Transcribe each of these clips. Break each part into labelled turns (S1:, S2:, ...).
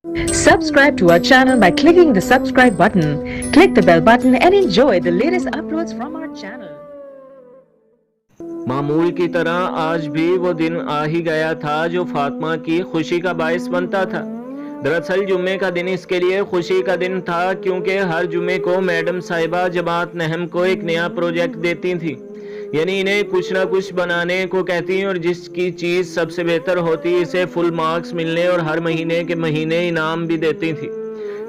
S1: Subscribe to our channel by clicking the subscribe button. Click the bell button and enjoy the latest uploads from our channel.
S2: मामूल की तरह आज भी वो दिन आ ही गया था जो फातिमा की खुशी का बायस बनता था। दरअसल जुम्मे का दिन इसके लिए खुशी का दिन था क्योंकि हर जुम्मे को मैडम साहिबा जमात नहम को एक नया प्रोजेक्ट देती थी, यानी इन्हें कुछ ना कुछ बनाने को कहती और जिसकी चीज़ सबसे बेहतर होती इसे फुल मार्क्स मिलने और हर महीने के महीने इनाम भी देती थी,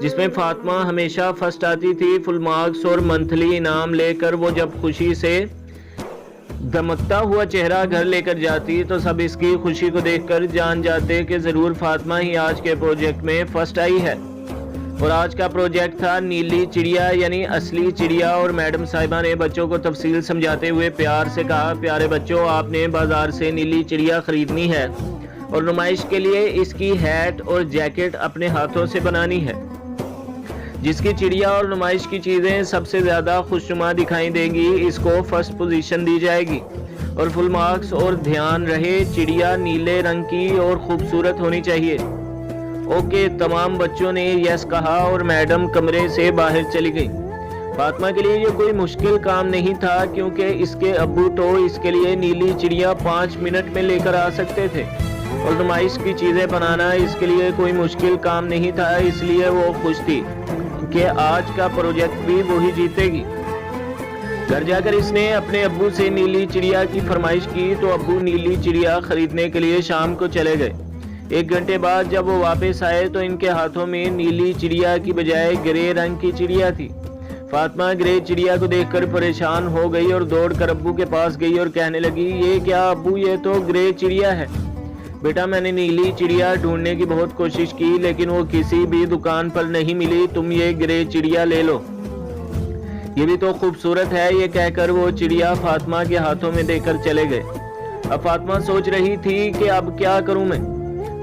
S2: जिसमें फातिमा हमेशा फर्स्ट आती थी फुल मार्क्स और मंथली इनाम लेकर। वो जब खुशी से दमकता हुआ चेहरा घर लेकर जाती तो सब इसकी खुशी को देखकर जान जाते कि ज़रूर फातिमा ही आज के प्रोजेक्ट में फर्स्ट आई है। और आज का प्रोजेक्ट था नीली चिड़िया, यानी असली चिड़िया। और मैडम साहिबा ने बच्चों को तफसील समझाते हुए प्यार से कहा, प्यारे बच्चों, आपने बाजार से नीली चिड़िया खरीदनी है और नुमाइश के लिए इसकी हैट और जैकेट अपने हाथों से बनानी है। जिसकी चिड़िया और नुमाइश की चीज़ें सबसे ज़्यादा खुशनुमा दिखाई देंगी इसको फर्स्ट पोजीशन दी जाएगी। और फुल मार्क्स। और ध्यान रहे, चिड़िया नीले रंग की और खूबसूरत होनी चाहिए। ओके, तमाम बच्चों ने यस कहा और मैडम कमरे से बाहर चली गई। फातिमा के लिए ये कोई मुश्किल काम नहीं था क्योंकि इसके अब्बू तो इसके लिए नीली चिड़िया 5 मिनट में लेकर आ सकते थे और नुमाइश की चीज़ें बनाना इसके लिए कोई मुश्किल काम नहीं था। इसलिए वो खुश थी कि आज का प्रोजेक्ट भी वही जीतेगी। घर जाकर इसने अपने अब्बू से नीली चिड़िया की फरमाइश की तो अब्बू नीली चिड़िया खरीदने के लिए शाम को चले गए। 1 घंटे बाद जब वो वापस आए तो इनके हाथों में नीली चिड़िया की बजाय ग्रे रंग की चिड़िया थी। फातिमा ग्रे चिड़िया को देखकर परेशान हो गई और दौड़कर अब्बू के पास गई और कहने लगी, ये क्या अब्बू, ये तो ग्रे चिड़िया है। बेटा, मैंने नीली चिड़िया ढूंढने की बहुत कोशिश की लेकिन वो किसी भी दुकान पर नहीं मिली, तुम ये ग्रे चिड़िया ले लो, ये भी तो खूबसूरत है। ये कहकर वो चिड़िया फातिमा के हाथों में देकर चले गए। अब फातिमा सोच रही थी कि अब क्या करूं मैं।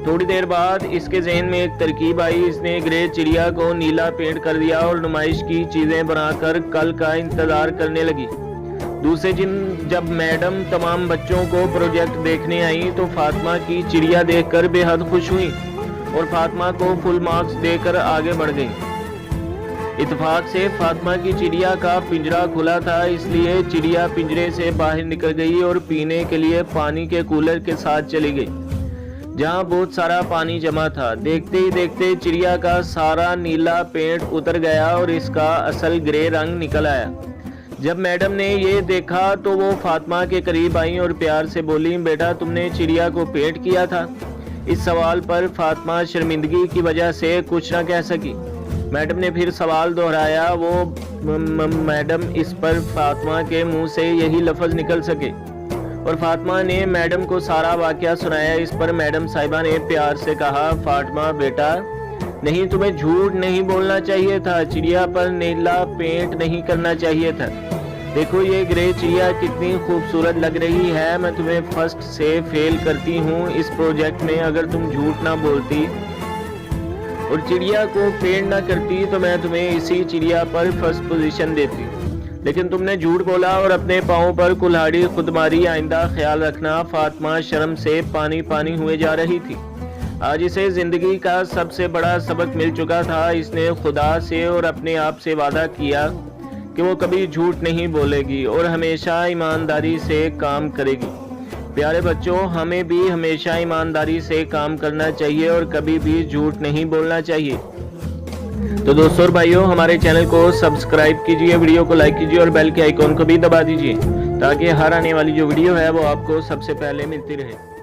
S2: थोड़ी देर बाद इसके जहन में एक तरकीब आई। इसने ग्रे चिड़िया को नीला पेंट कर दिया और नुमाइश की चीज़ें बनाकर कल का इंतज़ार करने लगी। दूसरे दिन जब मैडम तमाम बच्चों को प्रोजेक्ट देखने आई तो फातिमा की चिड़िया देखकर बेहद खुश हुई और फातिमा को फुल मार्क्स देकर आगे बढ़ गई। इत्तेफाक से फातिमा की चिड़िया का पिंजरा खुला था, इसलिए चिड़िया पिंजरे से बाहर निकल गई और पीने के लिए पानी के कूलर के साथ चली गई जहां बहुत सारा पानी जमा था। देखते ही देखते चिड़िया का सारा नीला पेंट उतर गया और इसका असल ग्रे रंग निकल आया। जब मैडम ने ये देखा तो वो फातिमा के करीब आई और प्यार से बोली, बेटा, तुमने चिड़िया को पेंट किया था। इस सवाल पर फातिमा शर्मिंदगी की वजह से कुछ न कह सकी। मैडम ने फिर सवाल दोहराया। मैडम इस पर फातिमा के मुंह से यही लफ्ज निकल सके और फातिमा ने मैडम को सारा वाकया सुनाया। इस पर मैडम साहिबा ने प्यार से कहा, फातिमा बेटा, नहीं, तुम्हें झूठ नहीं बोलना चाहिए था, चिड़िया पर नीला पेंट नहीं करना चाहिए था। देखो ये ग्रे चिड़िया कितनी खूबसूरत लग रही है। मैं तुम्हें फर्स्ट से फेल करती हूँ इस प्रोजेक्ट में। अगर तुम झूठ ना बोलती और चिड़िया को पेंट ना करती तो मैं तुम्हें इसी चिड़िया पर फर्स्ट पोजीशन देती, लेकिन तुमने झूठ बोला और अपने पाँव पर कुल्हाड़ी खुद मारी। आइंदा ख्याल रखना। फातिमा शर्म से पानी पानी हुए जा रही थी। आज इसे जिंदगी का सबसे बड़ा सबक मिल चुका था। इसने खुदा से और अपने आप से वादा किया कि वो कभी झूठ नहीं बोलेगी और हमेशा ईमानदारी से काम करेगी। प्यारे बच्चों, हमें भी हमेशा ईमानदारी से काम करना चाहिए और कभी भी झूठ नहीं बोलना चाहिए। तो दोस्तों और भाइयों, हमारे चैनल को सब्सक्राइब कीजिए, वीडियो को लाइक कीजिए और बेल के आइकॉन को भी दबा दीजिए ताकि हर आने वाली जो वीडियो है वो आपको सबसे पहले मिलती रहे।